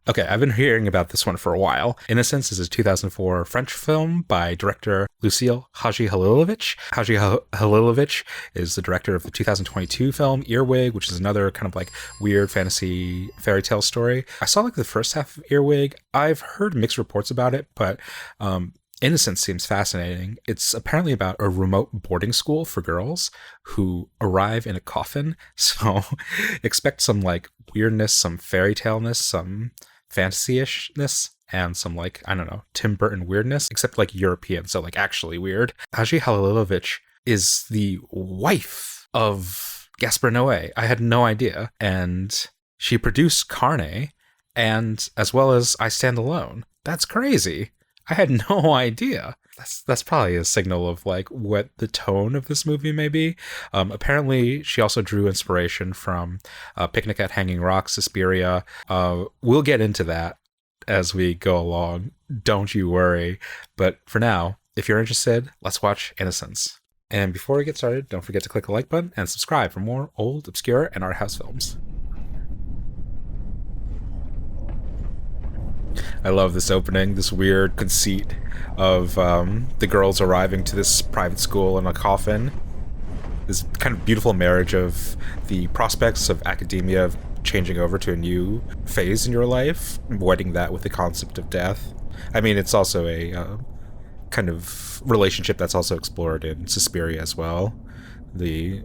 Okay, I've been hearing about this one for a while. Innocence is a 2004 French film by director Lucile Hadžihalilović. Hadžihalilović is the director of the 2022 film Earwig, which is another kind of like weird fantasy fairy tale story. I saw like the first half of Earwig. I've heard mixed reports about it, but Innocence seems fascinating. It's apparently about a remote boarding school for girls who arrive in a coffin. So expect some like weirdness, some fairy taleness, some fantasy-ishness, and some like, I don't know, Tim Burton weirdness, except like European, so like actually weird. Hadžihalilović is the wife of Gaspar Noé. I had no idea. And she produced Carne, and as well as I Stand Alone. That's crazy. I had no idea. That's probably a signal of like what the tone of this movie may be. Apparently, she also drew inspiration from Picnic at Hanging Rock, Suspiria. We'll get into that as we go along. Don't you worry. But for now, if you're interested, let's watch Innocence. And before we get started, don't forget to click the like button and subscribe for more old, obscure, and art house films. I love this opening, this weird conceit of the girls arriving to this private school in a coffin. This kind of beautiful marriage of the prospects of academia of changing over to a new phase in your life, wedding that with the concept of death. I mean, it's also a kind of relationship that's also explored in Suspiria as well. The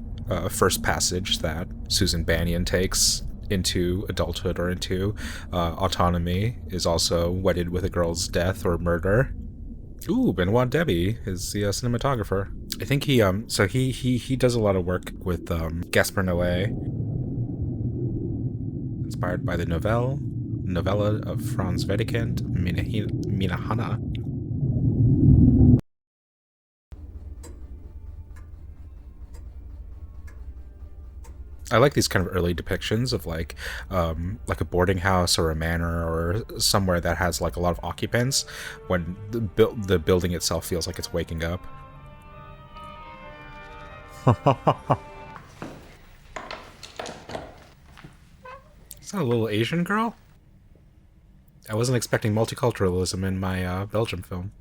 first passage that Susan Bannion takes into adulthood or into autonomy is also wedded with a girl's death or murder. Ooh, Benoit Debie is the cinematographer. I think he does a lot of work with Gaspar Noé, inspired by the novella of Frank Wedekind, Minahana. I like these kind of early depictions of like a boarding house or a manor or somewhere that has like a lot of occupants when the building itself feels like it's waking up. Is that a little Asian girl? I wasn't expecting multiculturalism in my Belgium film.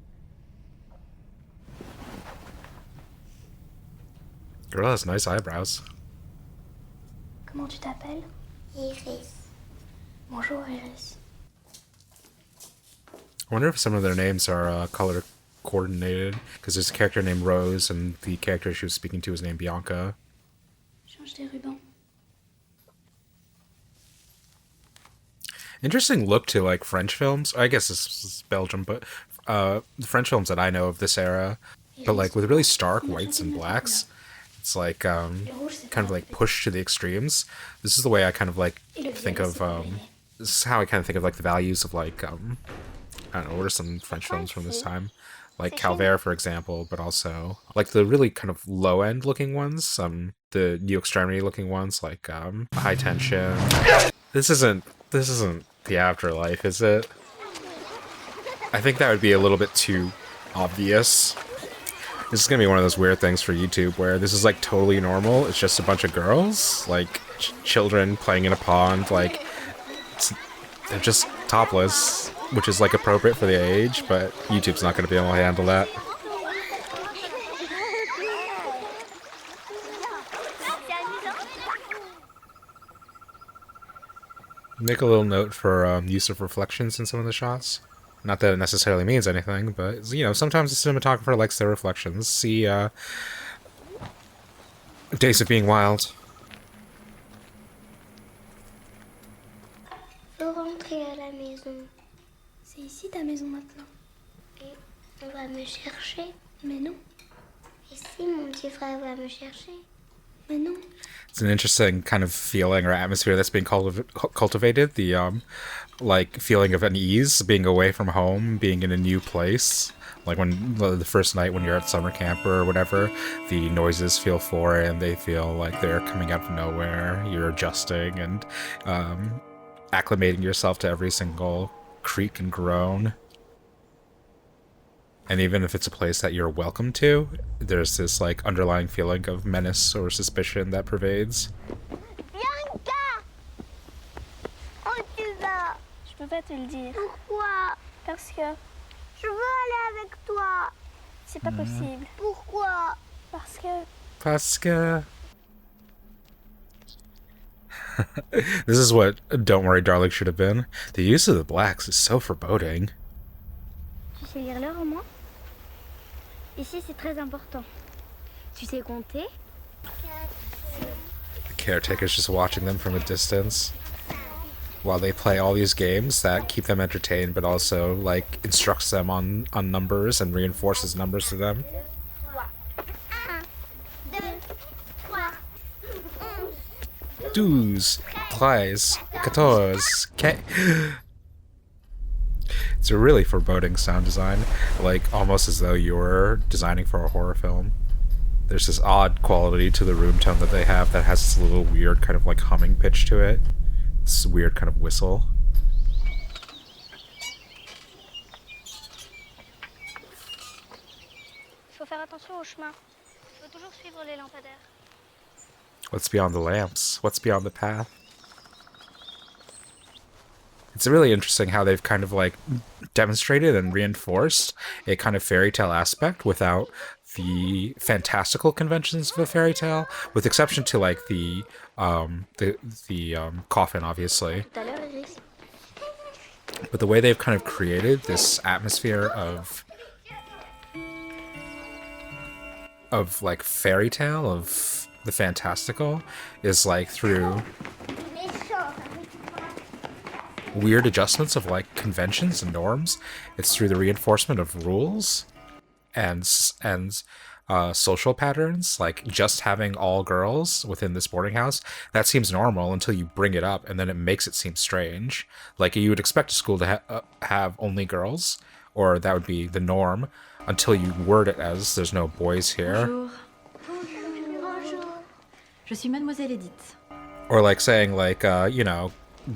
Girl has nice eyebrows. Comment tu t'appelles? Iris. Bonjour, Iris. I wonder if some of their names are color coordinated, because there's a character named Rose, and the character she was speaking to was named Bianca. Change tes rubans. Interesting look to like French films. I guess this is Belgium, but the French films that I know of this era, but like with really stark whites and blacks. It's like kind of like pushed to the extremes. This is the way I kind of like think of this is how I kind of think of like the values of like I don't know, what are some French films from this time, like Calvaire for example, but also like the really kind of low end looking ones, the New Extremity looking ones, like High Tension. This isn't the afterlife, is it? I think that would be a little bit too obvious. This is gonna be one of those weird things for YouTube where this is like totally normal. It's just a bunch of girls, like children playing in a pond, like they're just topless, which is like appropriate for the age, but YouTube's not gonna be able to handle that. Make a little note for use of reflections in some of the shots. Not that it necessarily means anything, but, you know, sometimes the cinematographer likes their reflections. See, Days of Being Wild. Faut rentrer à la maison. C'est ici ta maison maintenant. Et on va me chercher. Mais non. Et si mon petit frère va me chercher? Mais non. It's an interesting kind of feeling or atmosphere that's being cultivated. The, like, feeling of unease, being away from home, being in a new place. Like when the first night when you're at summer camp or whatever, the noises feel foreign, they feel like they're coming out of nowhere. You're adjusting and acclimating yourself to every single creak and groan. And even if it's a place that you're welcome to, there's this like underlying feeling of menace or suspicion that pervades. Bianca! Où tu vas? Je peux pas te le dire. Pourquoi? Parce que Je veux aller avec toi. c'est pas possible. Pourquoi? Parce que Pasca. This is what Don't Worry Darling should have been. The use of the blacks is so foreboding. Tu sais lire le roman? Ici, c'est très important. Tu sais compter? The caretaker's just watching them from a distance while they play all these games that keep them entertained, but also like instructs them on numbers and reinforces numbers to them. 12, 13, 14, It's a really foreboding sound design, like almost as though you're designing for a horror film. There's this odd quality to the room tone that they have that has this little weird kind of like humming pitch to it. This weird kind of whistle. il faut faire attention au chemin. Il faut toujours suivre les lampadaires. What's beyond the lamps? What's beyond the path? It's really interesting how they've kind of like demonstrated and reinforced a kind of fairy tale aspect without the fantastical conventions of a fairy tale, with exception to like the coffin, obviously. Tout à l'heure, Iris. But the way they've kind of created this atmosphere of like fairy tale, of the fantastical, is like through weird adjustments of like conventions and norms. It's through the reinforcement of rules and social patterns, like just having all girls within this boarding house. That seems normal until you bring it up, and then it makes it seem strange. Like you would expect a school to have only girls, or that would be the norm, until you word it as there's no boys here. Bonjour. Je suis Mademoiselle Edith. Or like saying like,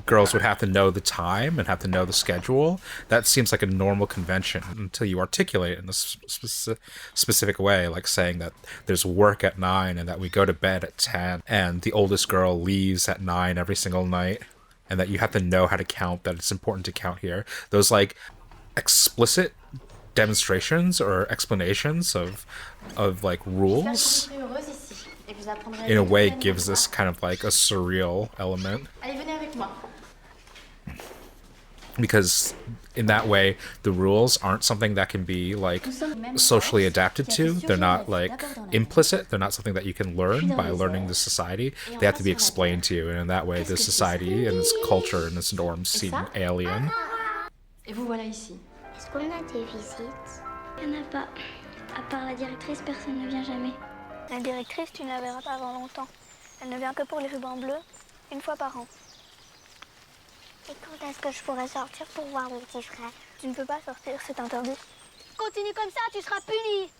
girls would have to know the time and have to know the schedule. That seems like a normal convention until you articulate it in a specific way, like saying that there's work at 9 and that we go to bed at 10 and the oldest girl leaves at 9 every single night, and that you have to know how to count, that it's important to count here. Those like explicit demonstrations or explanations of like rules in a way gives this kind of like a surreal element. Allez, venez avec moi. Because in that way, the rules aren't something that can be like socially adapted to. They're not like implicit. They're not something that you can learn by learning the society. They have to be explained to you, and in that way, this society and this culture and this norms seem alien. Et vous voilà ici. Est-ce qu'on a des visites? Il n'y en a pas. À part la directrice, personne ne vient jamais. La directrice, tu ne la verras pas avant longtemps. Elle ne vient que pour les rubans bleus, une fois par an. Et quand est-ce que je pourrais sortir pour voir mon petit frère? Tu ne peux pas sortir, c'est interdit. Continue comme ça, tu seras puni.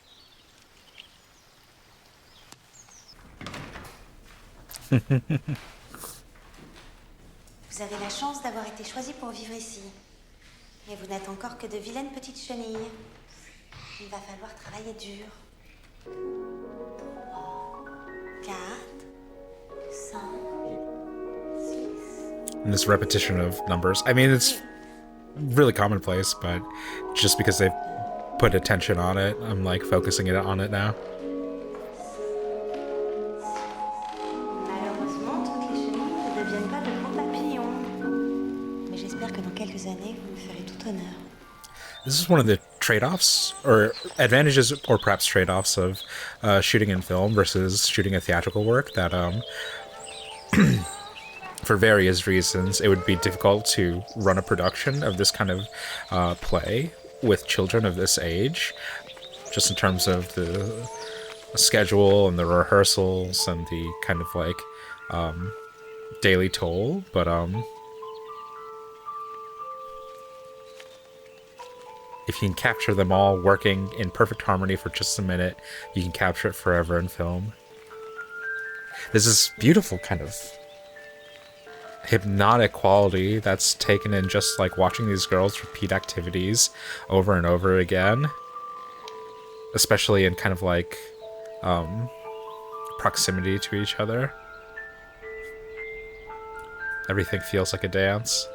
Vous avez la chance d'avoir été choisi pour vivre ici. Mais vous n'êtes encore que de vilaines petites chenilles. Il va falloir travailler dur. 4, 5, 6. And this repetition of numbers. I mean, it's really commonplace, but just because they've put attention on it, I'm like focusing on it now. Malheureusement, toutes les chenilles ne deviennent pas de grands papillons. Mais j'espère que dans quelques années, vous me ferez tout honneur. This is one of the trade-offs, or advantages, or perhaps trade-offs of shooting in film versus shooting a theatrical work, that for various reasons, it would be difficult to run a production of this kind of play with children of this age, just in terms of the schedule and the rehearsals and the kind of like daily toll. But if you can capture them all working in perfect harmony for just a minute, you can capture it forever in film. There's this beautiful kind of hypnotic quality that's taken in just like watching these girls repeat activities over and over again, especially in kind of like proximity to each other. Everything feels like a dance.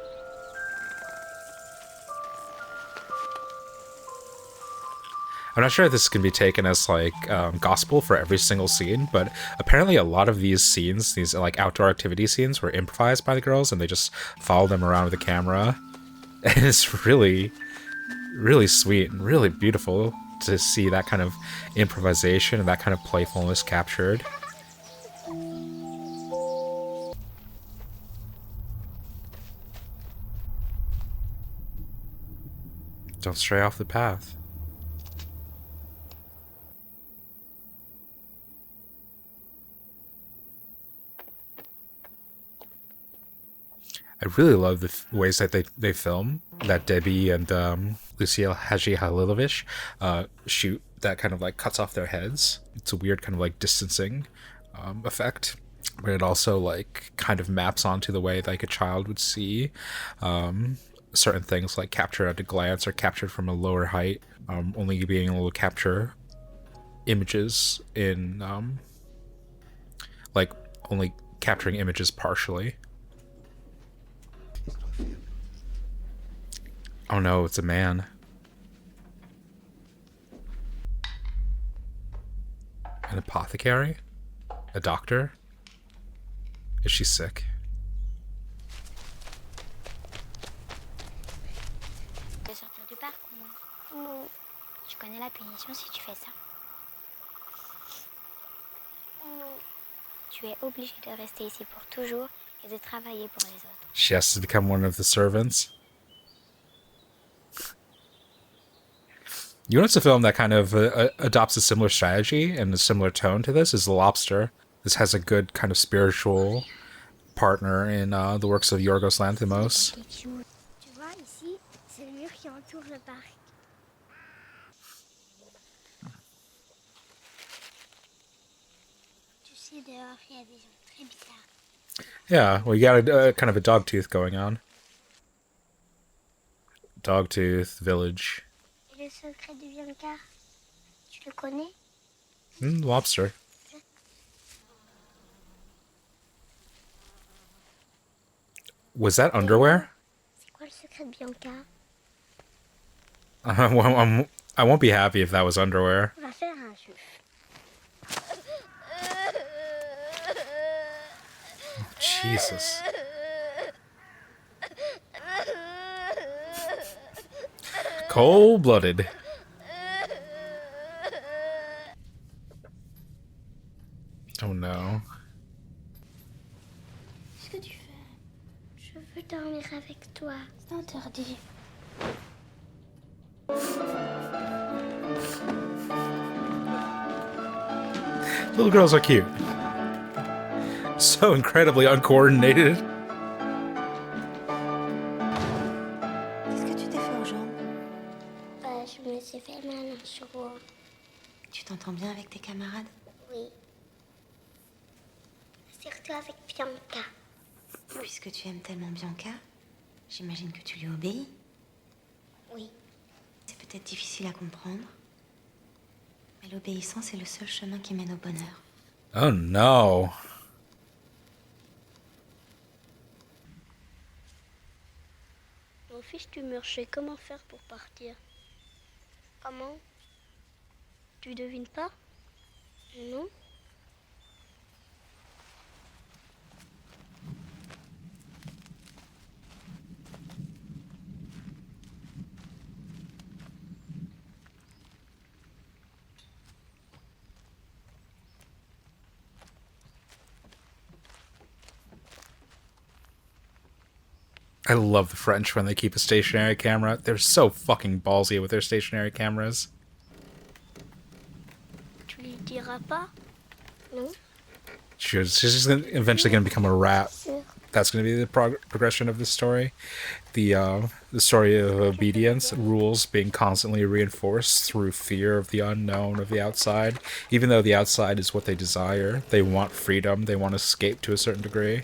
I'm not sure if this can be taken as like gospel for every single scene, but apparently a lot of these scenes, these like outdoor activity scenes, were improvised by the girls, and they just followed them around with the camera. And it's really, really sweet and really beautiful to see that kind of improvisation and that kind of playfulness captured. Don't stray off the path. I really love the ways that they film, that Debbie and Lucile Hadžihalilović shoot that kind of like cuts off their heads. It's a weird kind of like distancing effect, but it also like kind of maps onto the way like a child would see certain things, like captured at a glance or captured from a lower height, only being able to capture images in like only capturing images partially. Oh no, it's a man. An apothecary? A doctor? Is she sick? De sortir du parc ou non? Non. Tu connais la punition si tu fais ça? Non. Tu es obligé de rester ici pour toujours et de travailler pour les autres. She has to become one of the servants. You know, it's a film that kind of adopts a similar strategy and a similar tone to this is The Lobster. This has a good kind of spiritual partner in the works of Yorgos Lanthimos. Tu vois, ici, c'est le mur qui entoure le parc. Tu sais, dehors, il y a des gens très bizarres. Yeah, well, you got a kind of a dog tooth going on. Dog tooth, village. Et le secret de Bianca, tu le connais? Lobster. Was that underwear? C'est quoi le secret de Bianca? I won't be happy if that was underwear. On va faire un jeu. Jesus. Cold-blooded. Oh no. Qu'est-ce que tu fais? Je veux dormir avec toi. C'est interdit. Little girls are cute. So incredibly uncoordinated. Qu'est-ce que tu t'es fait aux jambes? Je me suis fait mal un jour. Tu t'entends bien avec tes camarades? Oui. Surtout avec Bianca. Puisque tu aimes tellement Bianca, j'imagine que tu lui obéis. Oui. C'est peut-être difficile à comprendre, mais l'obéissance est le seul chemin qui mène au bonheur. Oh no. Mon fils, tu me sais comment faire pour partir? Comment? Tu devines pas? Non. I love the French when they keep a stationary camera. They're so fucking ballsy with their stationary cameras. Tu lui diras pas? Non. She's just eventually going to become a rat. Sûr. That's going to be the progression of the story. The story of obedience, rules being constantly reinforced through fear of the unknown, of the outside. Even though the outside is what they desire, they want freedom, they want escape to a certain degree.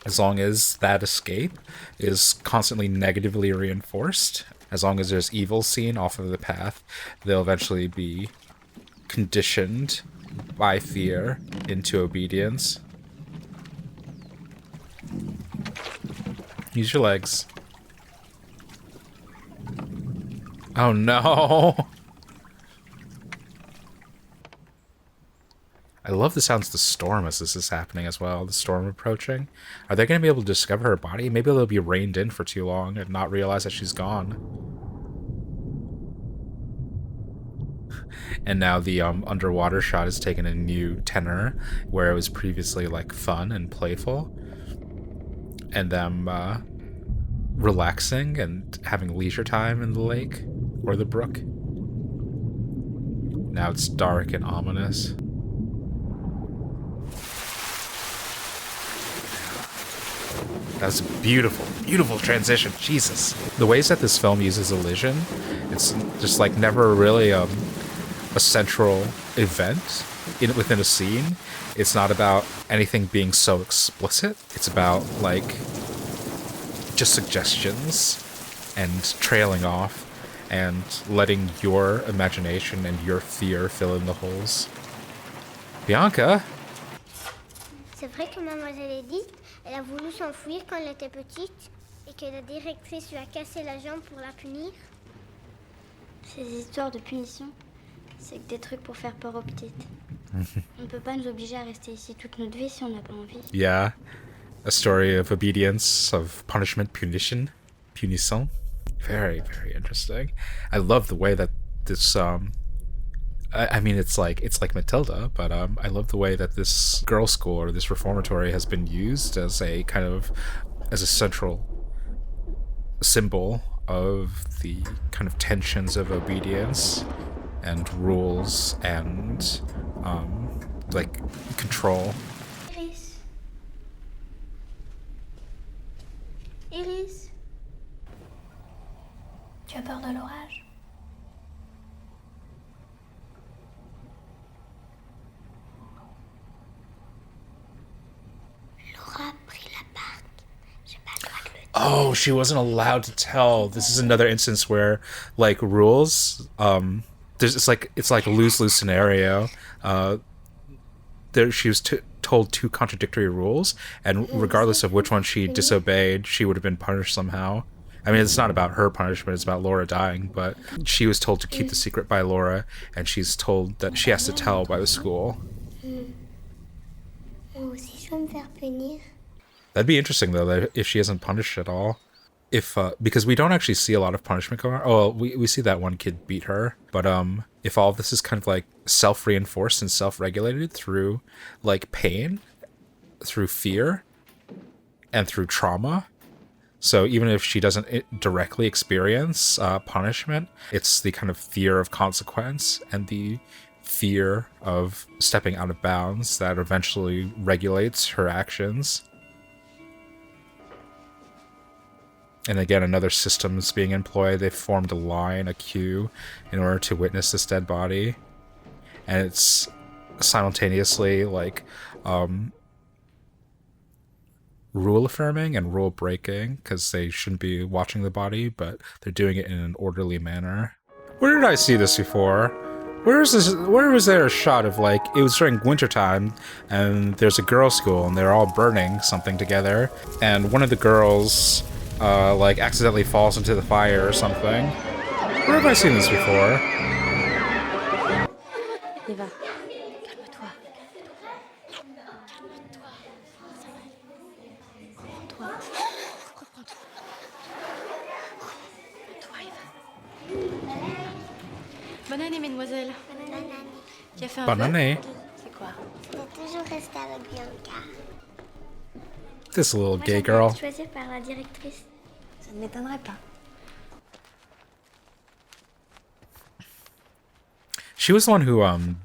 As long as that escape is constantly negatively reinforced, as long as there's evil seen off of the path, they'll eventually be conditioned by fear into obedience. Use your legs. Oh no! I love the sounds of the storm as this is happening as well. The storm approaching. Are they going to be able to discover her body? Maybe they'll be reined in for too long and not realize that she's gone. And now the underwater shot has taken a new tenor, where it was previously like fun and playful, and them relaxing and having leisure time in the lake or the brook. Now it's dark and ominous. That's a beautiful, beautiful transition. Jesus. The ways that this film uses illusion, it's just like never really a central event within a scene. It's not about anything being so explicit. It's about like just suggestions and trailing off and letting your imagination and your fear fill in the holes. Bianca? C'est vrai que Mademoiselle Edith, elle a voulu s'enfuir quand elle était petite et que la directrice lui a cassé la jambe pour la punir. Ces histoires de punition, c'est que des trucs pour faire peur aux petites. On ne peut pas nous obliger à rester ici toute notre vie si on n'a pas envie. Yeah. A story of obedience, of punishment, punition. Very, very interesting. I love the way that this I mean, it's like Matilda, but I love the way that this girls' school or this reformatory has been used as a kind of as a central symbol of the kind of tensions of obedience and rules and like control. Iris, tu as peur de l'orage? Laura a pris la barque. J'ai pas le droit de le dire. Oh, she wasn't allowed to tell. This is another instance where like rules there's it's like a lose-lose scenario. There she was told two contradictory rules, and regardless of which one she disobeyed, she would have been punished somehow. I mean, it's not about her punishment, it's about Laura dying, but she was told to keep the secret by Laura, and she's told that she has to tell by the school. Moi aussi, je vais me faire punir. That'd be interesting, though, that if she isn't punished at all. If because we don't actually see a lot of punishment going on. Oh, we see that one kid beat her, but if all of this is kind of like self-reinforced and self-regulated through like pain, through fear, and through trauma. So even if she doesn't directly experience punishment, it's the kind of fear of consequence and the fear of stepping out of bounds that eventually regulates her actions. And again, another system is being employed. They've formed a line, a queue, in order to witness this dead body. And it's simultaneously like rule affirming and rule breaking, because they shouldn't be watching the body, but they're doing it in an orderly manner. Where did I see this before? Where was there a shot of like, it was during wintertime and there's a girls' school and they're all burning something together, and one of the girls like accidentally falls into the fire or something. Where have I seen this before? Eva, calme-toi. Reprends-toi. Reprends-toi, Eva. Bonne année, mesdemoiselles. Bonne année. Qui a fait un Bonne vœu? année. C'est quoi? C'était toujours rester avec Bianca. This little Moi, gay j'aimerais girl. être choisie par la directrice. Ça ne m'étonnerait pas. She was the one who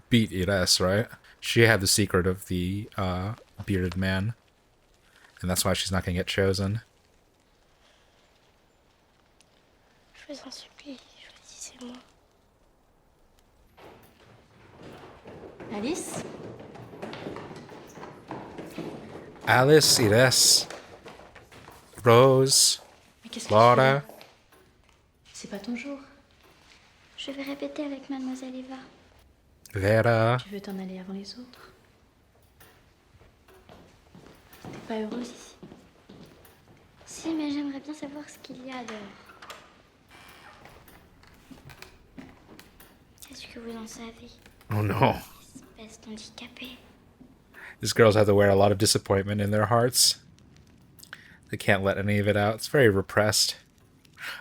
beat Ires, right? She had the secret of the bearded man, and that's why she's not gonna get chosen. Je vous en supplie, choisissez-moi. Alice? Alice, Ires, Rose, Mais qu'est-ce que tu Laura. fais? C'est pas ton jour. Je vais répéter avec Mademoiselle Eva. Vera. Tu veux t'en aller avant les autres? T'es pas heureuse ici? Si, mais j'aimerais bien savoir ce qu'il y a dehors. Est-ce que vous en savez? Oh no. Espèce d'handicapé. These girls have to wear a lot of disappointment in their hearts. They can't let any of it out. It's very repressed.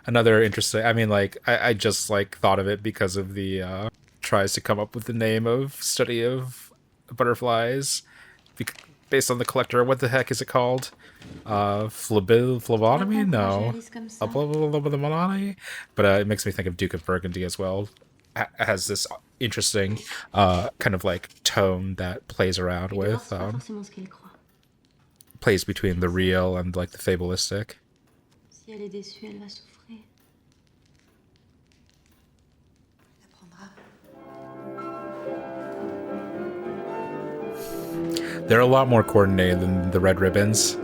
Another interesting, I mean, like, I just, like, thought of it because of the, tries to come up with the name of study of butterflies based on the collector. What the heck is it called? Phlebotomy? No. But it makes me think of Duke of Burgundy as well. Has this interesting kind of like tone that plays around with plays between the real and like the fabulistic. They're a lot more coordinated than the Red Ribbons.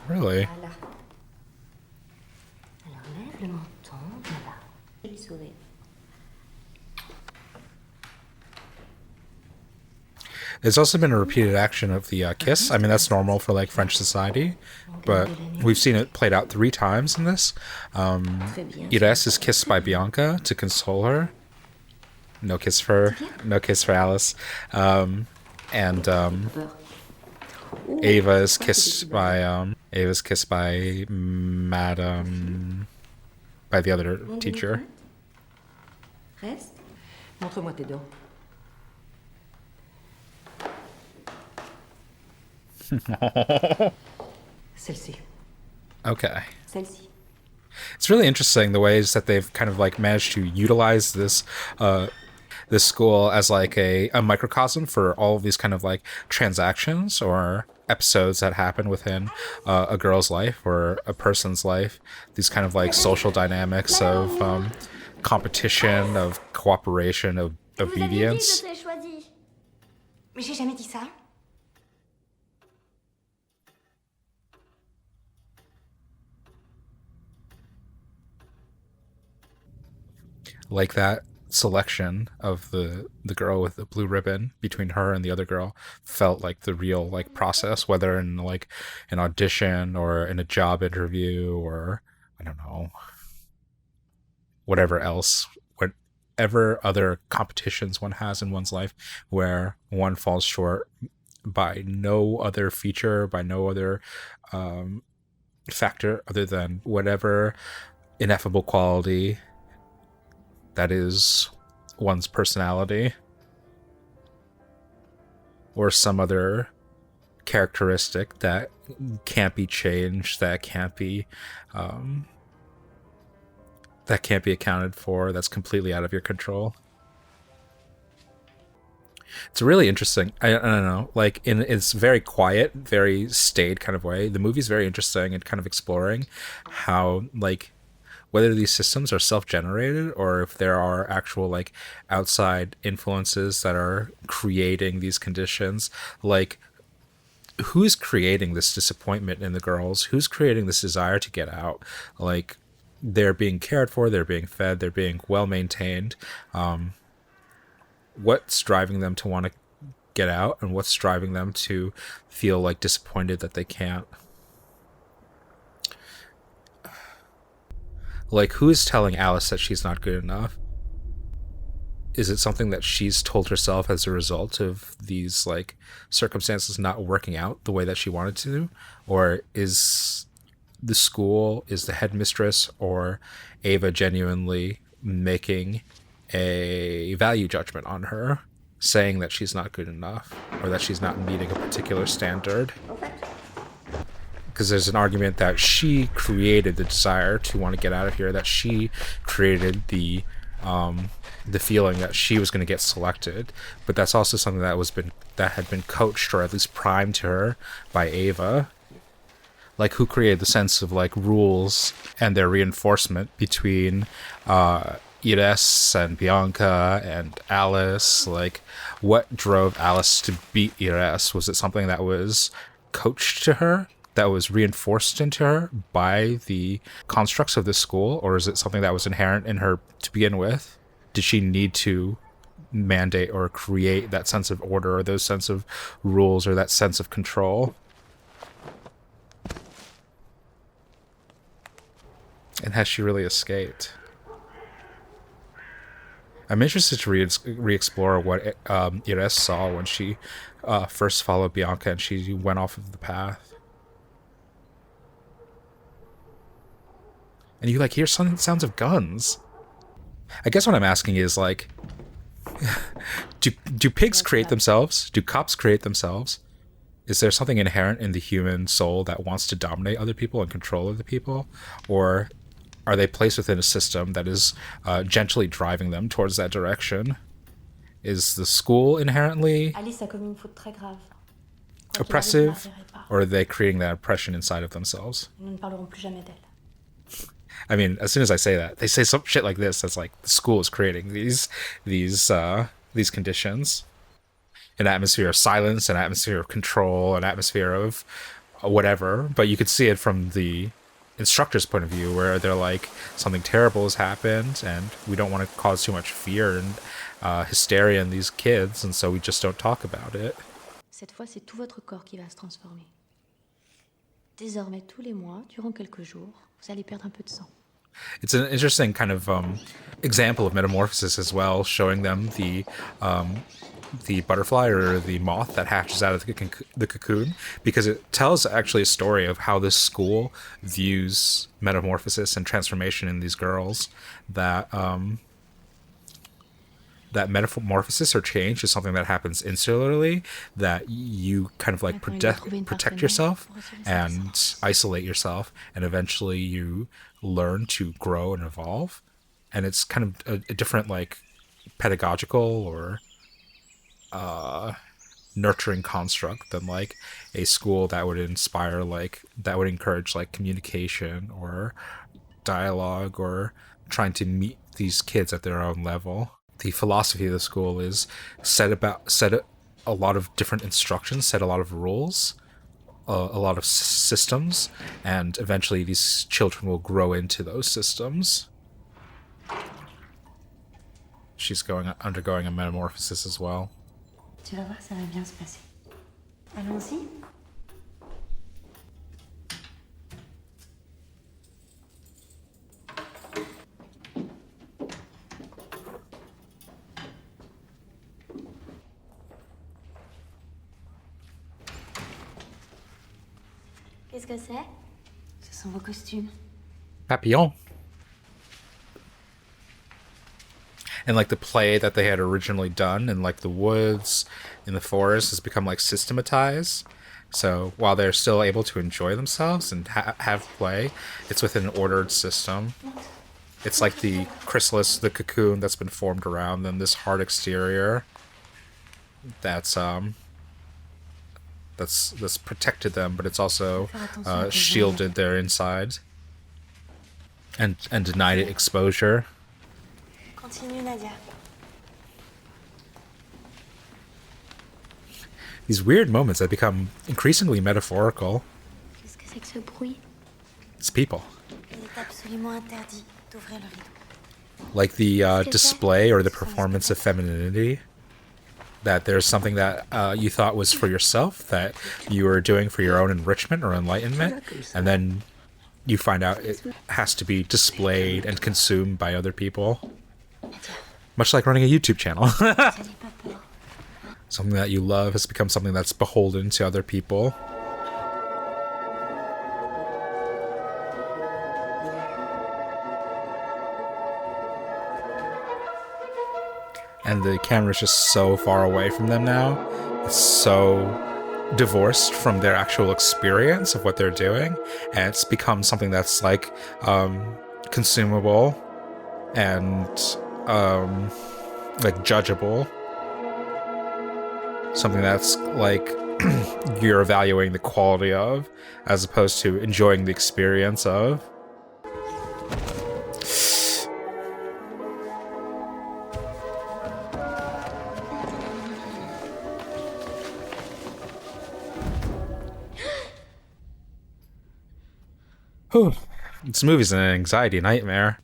Really? There's also been a repeated action of the kiss. I mean, that's normal for like French society, but we've seen it played out 3 times in this. Ires is kissed by Bianca to console her. No kiss for Alice. And Eva is kissed by Madame by the other teacher. Montre-moi tes dents. Celle-ci. Okay. Celle-ci. It's really interesting the ways that they've kind of like managed to utilize this this school as like a microcosm for all of these kind of like transactions or episodes that happen within a girl's life or a person's life. These kind of like social dynamics of competition, of cooperation, of obedience. Mais j'ai jamais dit ça. Like that selection of the girl with the blue ribbon between her and the other girl felt like the real like process, whether in like an audition or in a job interview or I don't know, whatever else, whatever other competitions one has in one's life where one falls short by no other feature, by no other factor other than whatever ineffable quality that is one's personality or some other characteristic that can't be changed, that can't be accounted for, that's completely out of your control. It's really interesting. I don't know, like in its very quiet, very staid kind of way, the movie's very interesting and kind of exploring how like whether these systems are self-generated or if there are actual like outside influences that are creating these conditions. Like, who's creating this disappointment in the girls? Who's creating this desire to get out? Like, they're being cared for, they're being fed, they're being well maintained. What's driving them to want to get out, and what's driving them to feel like disappointed that they can't? Like, who is telling Alice that she's not good enough? Is it something that she's told herself as a result of these like circumstances not working out the way that she wanted to? Or is the school, is the headmistress or Eva genuinely making a value judgment on her, saying that she's not good enough or that she's not meeting a particular standard? Because there's an argument that she created the desire to want to get out of here, that she created the feeling that she was going to get selected, but that's also something that had been coached or at least primed to her by Eva. Like, who created the sense of like rules and their reinforcement between Ires and Bianca and Alice? Like, what drove Alice to beat Ires? Was it something that was coached to her, that was reinforced into her by the constructs of this school, or is it something that was inherent in her to begin with? Did she need to mandate or create that sense of order or those sense of rules or that sense of control? And has she really escaped? I'm interested to re-explore what Ires saw when she first followed Bianca and she went off of the path. And you like hear sounds of guns. I guess what I'm asking is like, do pigs create themselves? Do cops create themselves? Is there something inherent in the human soul that wants to dominate other people and control other people? Or are they placed within a system that is gently driving them towards that direction? Is the school inherently oppressive? Or are they creating that oppression inside of themselves? I mean, as soon as I say that, they say some shit like this. That's like the school is creating these conditions, an atmosphere of silence, an atmosphere of control, an atmosphere of whatever. But you could see it from the instructor's point of view, where they're like, something terrible has happened, and we don't want to cause too much fear and hysteria in these kids, and so we just don't talk about it. Cette fois, c'est tout votre corps qui va se transformer. Désormais, tous les mois, durant quelques jours, vous allez perdre un peu de sang. It's an interesting kind of example of metamorphosis as well, showing them the butterfly or the moth that hatches out of the cocoon, because it tells actually a story of how this school views metamorphosis and transformation in these girls, that that metamorphosis or change is something that happens insularly, that you kind of like protect yourself and isolate yourself, and eventually you learn to grow and evolve. And it's kind of a different like pedagogical or nurturing construct than like a school that would inspire, like that would encourage like communication or dialogue or trying to meet these kids at their own level. The philosophy of the school is set a lot of different instructions, set a lot of rules, a lot of systems, and eventually these children will grow into those systems. She's undergoing a metamorphosis as well. Tu vas voir, ça va bien se passer. Allons-y. Qu'est-ce que c'est? Ce sont vos costumes. Papillon. And like the play that they had originally done in like the woods, in the forest, has become like systematized. So while they're still able to enjoy themselves and have play, it's within an ordered system. It's like the chrysalis, the cocoon that's been formed around them, this hard exterior that's protected them, but it's also shielded their inside and denied it exposure. Continue, Nadia. These weird moments that become increasingly metaphorical. Qu'est-ce que c'est que ce bruit? It's people. Il est absolument interdit d'ouvrir le rideau. Like the display or the performance of femininity. That there's something that you thought was for yourself, that you were doing for your own enrichment or enlightenment, and then you find out it has to be displayed and consumed by other people. Much like running a YouTube channel. Something that you love has become something that's beholden to other people. And the camera's just so far away from them now. It's so divorced from their actual experience of what they're doing. And it's become something that's like consumable and like judgeable. Something that's like you're evaluating the quality of, as opposed to enjoying the experience of. This movie's an anxiety nightmare.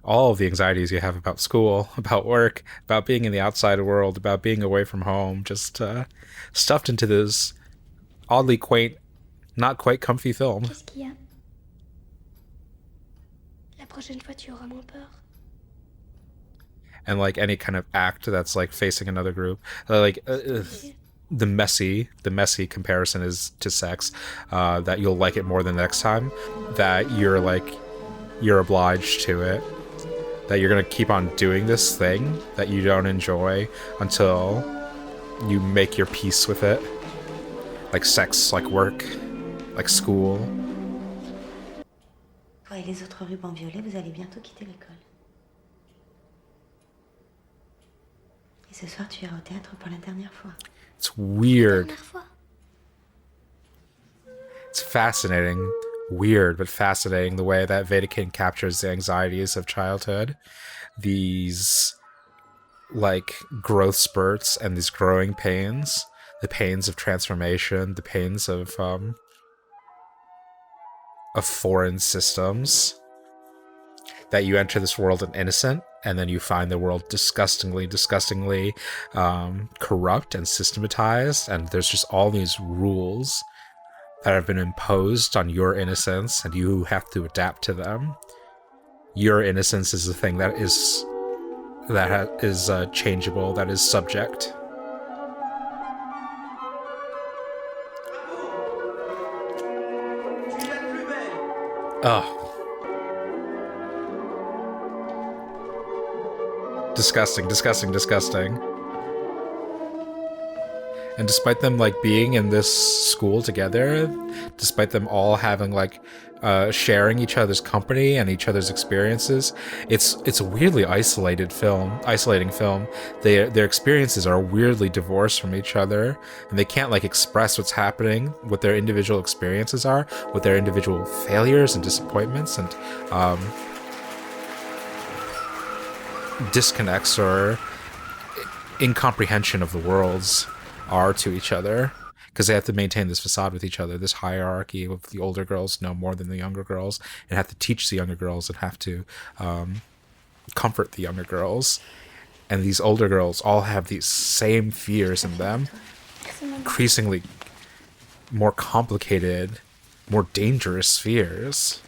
All of the anxieties you have about school, about work, about being in the outside world, about being away from home, just stuffed into this oddly quaint, not quite comfy film. Qu'est-ce qu'il y a? La prochaine fois, tu auras moins peur. and like any kind of act that's like facing another group. The messy comparison is to sex, that you'll like it more the next time, that you're obliged to it, that you're gonna keep on doing this thing that you don't enjoy until you make your peace with it, like sex, like work, like school. Toi et les autres rubans violets, vous allez bientôt quitter l'école. Et ce soir, tu iras au théâtre pour la dernière fois. It's weird. Dernière fois. It's fascinating, weird, but fascinating the way that Wedekind captures the anxieties of childhood. These, like, growth spurts and these growing pains, the pains of transformation, the pains of foreign systems, that you enter this world innocent, and then you find the world disgustingly corrupt and systematized, and there's just all these rules that have been imposed on your innocence, and you have to adapt to them. Your innocence is the thing that is changeable, that is subject. Oh. Disgusting. And despite them like being in this school together, despite them all having like sharing each other's company and each other's experiences, it's a weirdly isolating film. Their experiences are weirdly divorced from each other, and they can't like express what's happening, what their individual experiences are, what their individual failures and disappointments and disconnects or incomprehension of the worlds are to each other, because they have to maintain this facade with each other, this hierarchy of the older girls know more than the younger girls, and have to teach the younger girls and have to comfort the younger girls. And these older girls all have these same fears in them, increasingly more complicated, more dangerous fears.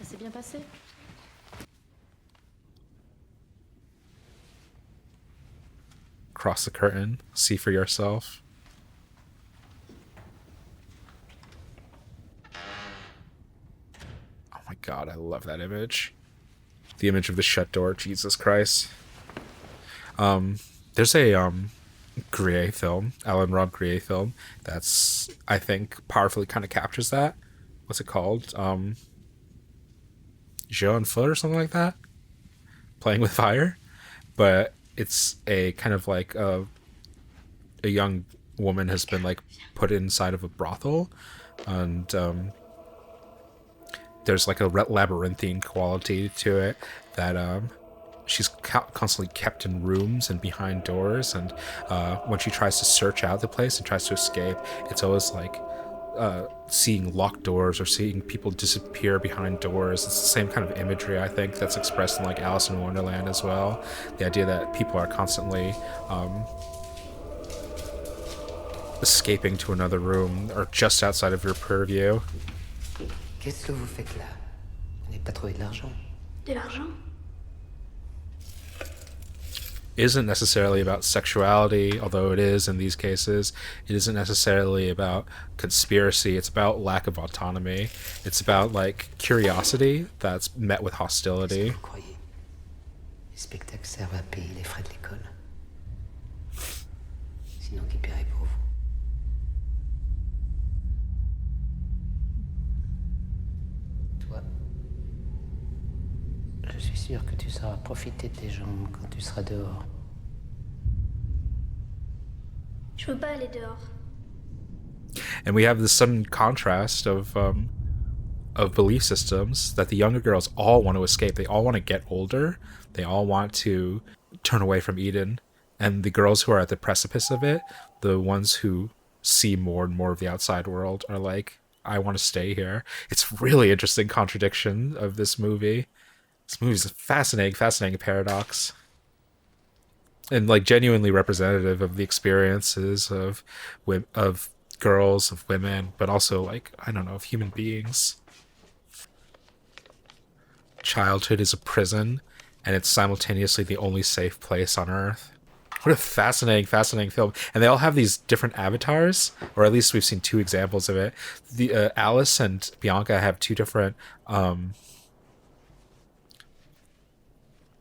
Cross the curtain, see for yourself. Oh my god, I love that image. The image of the shut door, Jesus Christ. There's a Grier film, Alan Rob Grier film, that's, I think, powerfully kind of captures that. What's it called? Jeu en Feu or something like that? Playing with Fire? But it's a kind of like a young woman has been like put inside of a brothel, and there's like a labyrinthine quality to it, that she's constantly kept in rooms and behind doors, and when she tries to search out the place and tries to escape, it's always like seeing locked doors or seeing people disappear behind doors. It's the same kind of imagery, I think, that's expressed in like Alice in Wonderland as well. The idea that people are constantly escaping to another room or just outside of your purview. Qu'est-ce que vous faites là? Vous n'avez pas trouvé de l'argent? De l'argent? Isn't necessarily about sexuality, although it is in these cases. It isn't necessarily about conspiracy. It's about lack of autonomy. It's about like curiosity that's met with hostility. Vous croyez? Les spectacles servent à payer les frais de l'école. Sinon, qui paierait pour vous? Toi, je suis sûr que tu sauras profiter de tes jambes quand tu seras dehors. Je veux pas aller dehors. And we have this sudden contrast of belief systems that the younger girls all want to escape. They all want to get older. They all want to turn away from Eden. And the girls who are at the precipice of it, the ones who see more and more of the outside world, are like, I want to stay here. It's a really interesting contradiction of this movie. This movie's a fascinating paradox. And like genuinely representative of the experiences of girls, of women, but also like, I don't know, of human beings. Childhood is a prison, and it's simultaneously the only safe place on Earth. What a fascinating film. And they all have these different avatars, or at least we've seen 2 examples of it. The Alice and Bianca have 2 different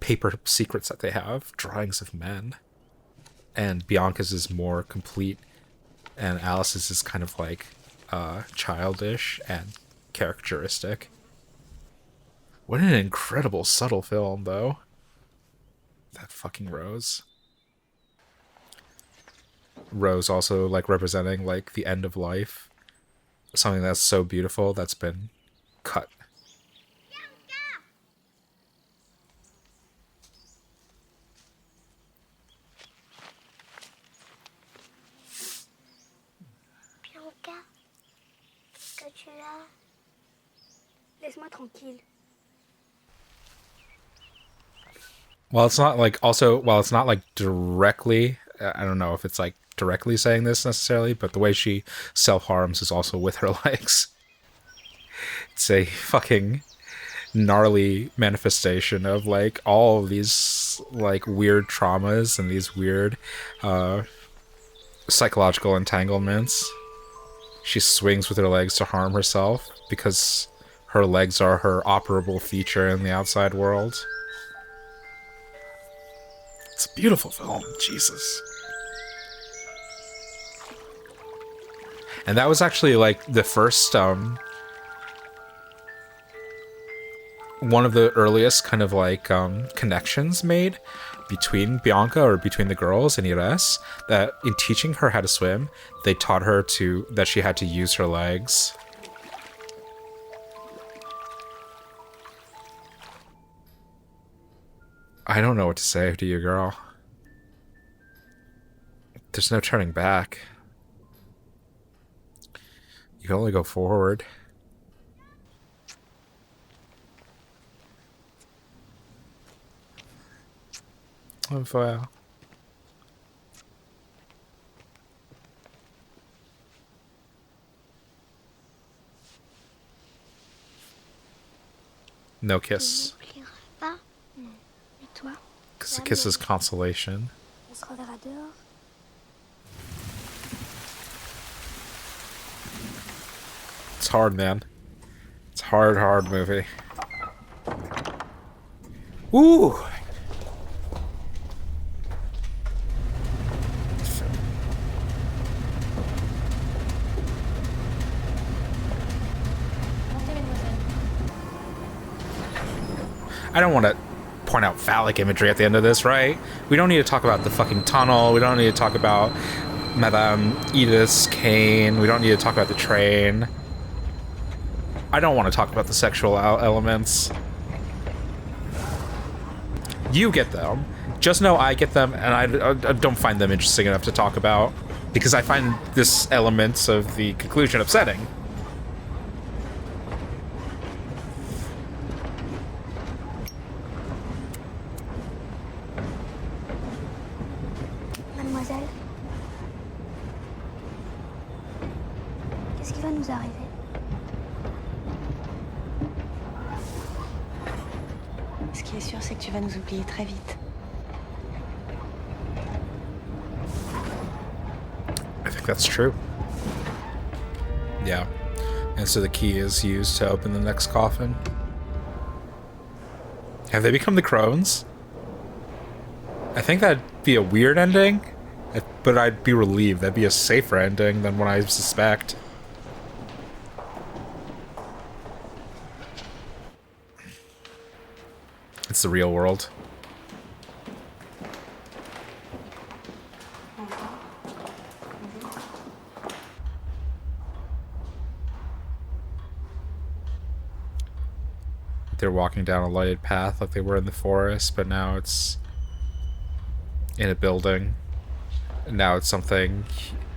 paper secrets that they have, drawings of men. And Bianca's is more complete, and Alice's is kind of like childish and characteristic. What an incredible, subtle film, though. That fucking Rose. Rose also, like, representing, like, the end of life. Something that's so beautiful that's been cut. Bianca, qu'est-ce que tu as? Laisse-moi tranquille. While it's not like directly, I don't know if it's like directly saying this necessarily, but the way she self-harms is also with her legs. It's a fucking gnarly manifestation of like all of these like weird traumas and these weird psychological entanglements. She swings with her legs to harm herself because her legs are her operable feature in the outside world. It's a beautiful film, Jesus. And that was actually like the first, one of the earliest kind of like connections made between Bianca or between the girls and Ires, that in teaching her how to swim, they taught her that she had to use her legs. I don't know what to say to you, girl. There's no turning back. You can only go forward. Oh, wow. No kiss. Because the kiss is consolation. On se reverra dehors. It's hard, man. It's a hard movie. Ooh! I don't want to point out phallic imagery at the end of this, right? We don't need to talk about the fucking tunnel. We don't need to talk about Madame Edith's cane. We don't need to talk about the train. I don't want to talk about the sexual elements. You get them. Just know I get them, and I don't find them interesting enough to talk about, because I find this elements of the conclusion upsetting. Mademoiselle, qu'est-ce qui va nous arriver? Ce qui est sûr, c'est que tu vas nous oublier très vite. I think that's true. Yeah. And so the key is used to open the next coffin. Have they become the crones? I think that'd be a weird ending, but I'd be relieved. That'd be a safer ending than what I suspect. It's the real world. They're walking down a lighted path like they were in the forest, but now it's in a building. Now it's something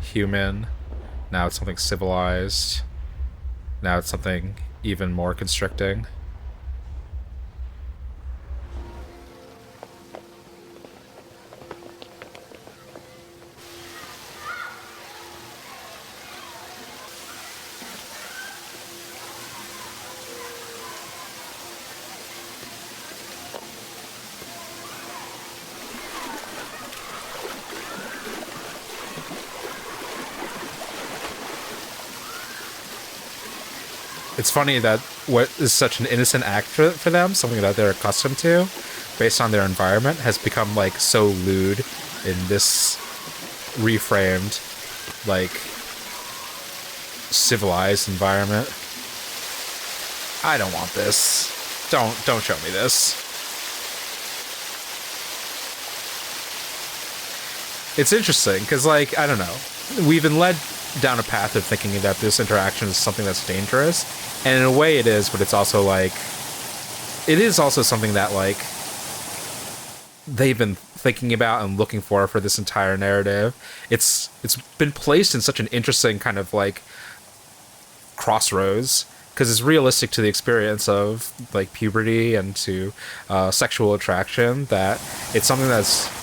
human. Now it's something civilized. Now it's something even more constricting. it's funny that what is such an innocent act for them, something that they're accustomed to, based on their environment, has become like so lewd in this reframed, like, civilized environment. I don't want this. Don't show me this. It's interesting because, like, I don't know, we've been led down a path of thinking that this interaction is something that's dangerous, and in a way it is, but it's also like, it is also something that, like, they've been thinking about and looking for this entire narrative. It's been placed in such an interesting kind of, like, crossroads, because it's realistic to the experience of, like, puberty and to sexual attraction, that it's something that's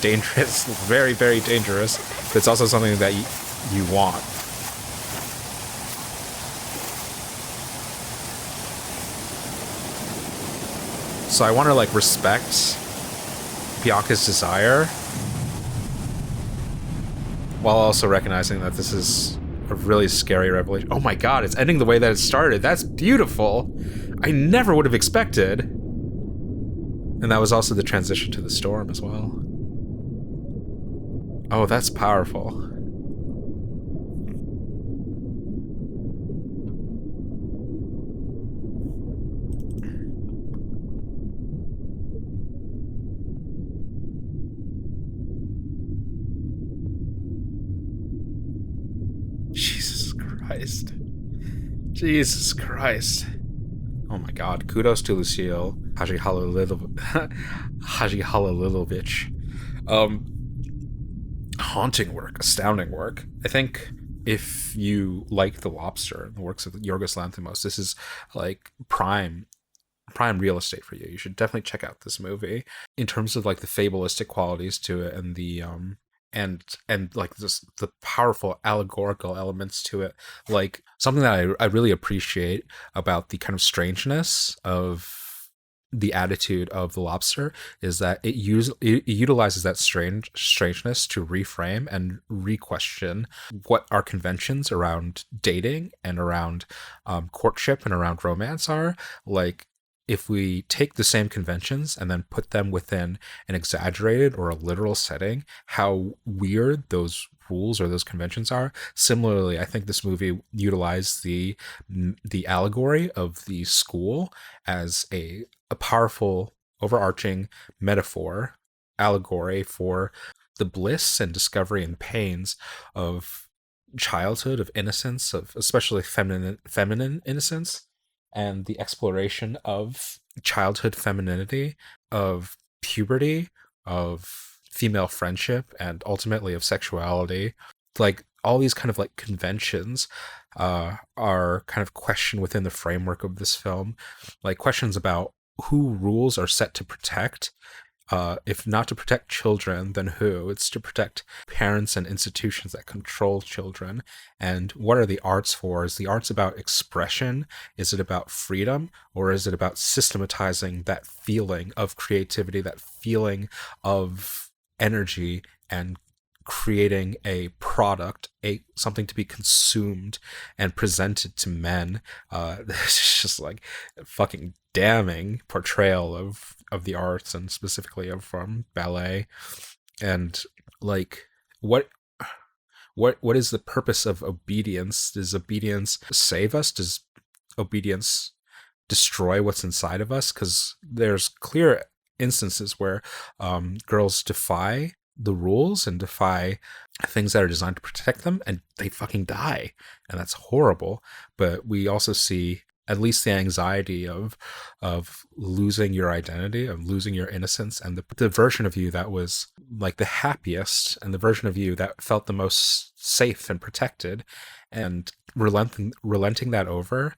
dangerous, very, very dangerous, but it's also something that you want. So I want to, like, respect Bianca's desire, while also recognizing that this is a really scary revelation. Oh my god, it's ending the way that it started. That's beautiful. I never would have expected. And that was also the transition to the storm as well. Oh, that's powerful. Jesus Christ. Oh my god. Kudos to Lucile Hadžihalilović. Haunting work. Astounding work. I think if you like The Lobster and the works of Yorgos Lanthimos, this is like prime real estate for you. You should definitely check out this movie. In terms of, like, the fabulistic qualities to it, and the and like this, the powerful allegorical elements to it, like, something that I really appreciate about the kind of strangeness of the attitude of The Lobster is that it utilizes that strangeness to reframe and re-question what our conventions around dating and around courtship and around romance are. Like, if we take the same conventions and then put them within an exaggerated or a literal setting, how weird those rules or those conventions are. Similarly, I think this movie utilized the allegory of the school as a powerful, overarching metaphor, allegory for the bliss and discovery and pains of childhood, of innocence, of especially feminine innocence, and the exploration of childhood femininity, of puberty, of female friendship, and ultimately of sexuality. Like, all these kind of, like, conventions are kind of questioned within the framework of this film. Like, questions about who rules are set to protect. If not to protect children, then who? It's to protect parents and institutions that control children. And what are the arts for? Is the arts about expression? Is it about freedom? Or is it about systematizing that feeling of creativity, that feeling of energy, and creating a product, something to be consumed and presented to men? It's just, like, fucking damning portrayal of the arts, and specifically of ballet. And, like, what is the purpose of obedience? Does obedience save us? Does obedience destroy what's inside of us? Because there's clear instances where girls defy the rules and defy things that are designed to protect them, and they fucking die, and that's horrible. But we also see at least the anxiety of losing your identity, of losing your innocence, and the version of you that was, like, the happiest, and the version of you that felt the most safe and protected, and relenting that over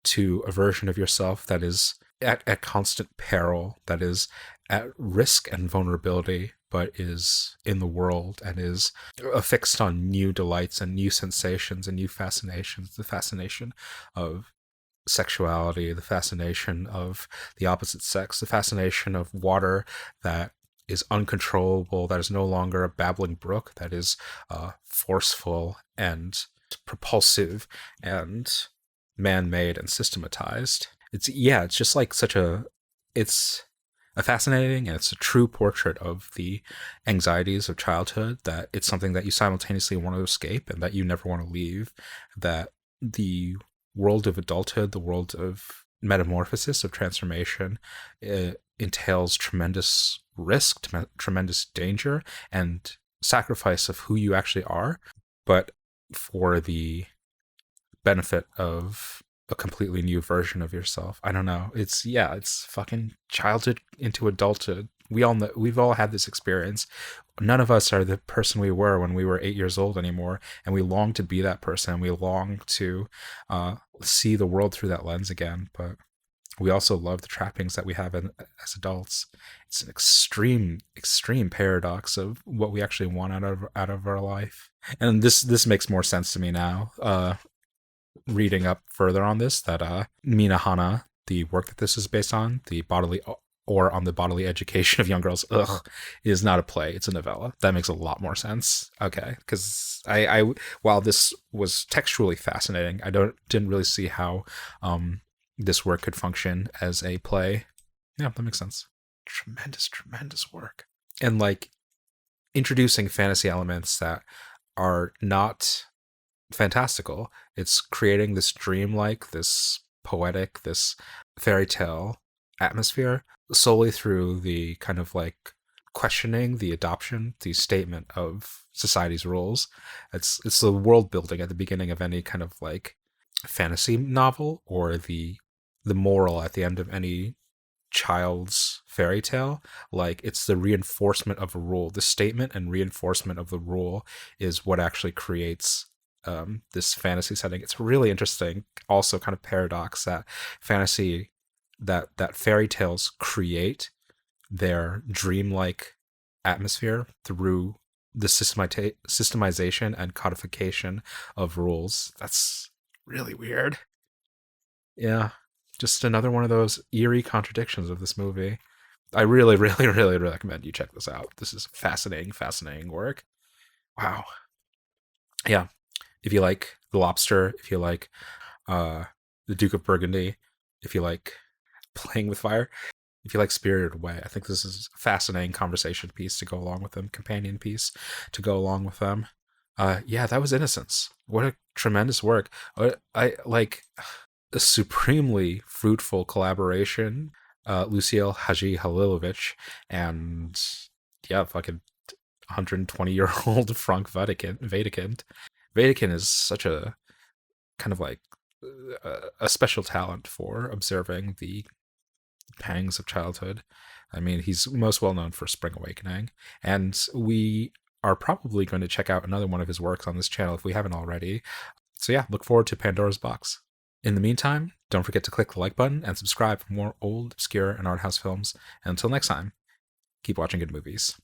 to a version of yourself that is at constant peril, that is at risk and vulnerability, but is in the world and is affixed on new delights and new sensations and new fascinations. The fascination of sexuality, the fascination of the opposite sex, the fascination of water that is uncontrollable, that is no longer a babbling brook, that is forceful and propulsive and man-made and systematized. It's just like it's a fascinating and it's a true portrait of the anxieties of childhood, that it's something that you simultaneously want to escape and that you never want to leave, that the world of adulthood, the world of metamorphosis, of transformation, entails tremendous risk, tremendous danger, and sacrifice of who you actually are, but for the benefit of a completely new version of yourself. I don't know. It's fucking childhood into adulthood. We've all had this experience. None of us are the person we were when we were 8 years old anymore, and we long to be that person. We long to see the world through that lens again, but we also love the trappings that we have as adults. It's an extreme paradox of what we actually want out of our life. And this makes more sense to me now. Reading up further on this, that Mina Hana, the work that this is based on, the bodily education of young girls, is not a play. It's a novella. That makes a lot more sense. Okay, because I while this was textually fascinating, I didn't really see how this work could function as a play. Yeah, that makes sense. Tremendous work. And like introducing fantasy elements that are not fantastical. It's creating this dreamlike, this poetic, this fairy tale atmosphere solely through the kind of like questioning, the adoption, the statement of society's rules. It's the world building at the beginning of any kind of like fantasy novel, or the moral at the end of any child's fairy tale. Like, it's the reinforcement of a rule. The statement and reinforcement of the rule is what actually creates this fantasy setting. It's really interesting, also kind of paradox, that fantasy, that fairy tales create their dreamlike atmosphere through the systemization and codification of rules. That's really weird. Yeah, just another one of those eerie contradictions of this movie. I really recommend you check this out. This is fascinating work. Wow. Yeah. If you like The Lobster, if you like The Duke of Burgundy, if you like Playing with Fire, if you like Spirited Away, I think this is a fascinating conversation piece to go along with them, companion piece to go along with them. Yeah, that was Innocence. What a tremendous work. I like a supremely fruitful collaboration. Lucile Hadžihalilović and fucking 120-year-old Frank Wedekind. Wedekind is such a kind of like a special talent for observing the pangs of childhood. I mean, he's most well known for Spring Awakening, and we are probably going to check out another one of his works on this channel if we haven't already. So yeah, look forward to Pandora's Box. In the meantime, don't forget to click the like button and subscribe for more old, obscure, and art house films. And until next time, keep watching good movies.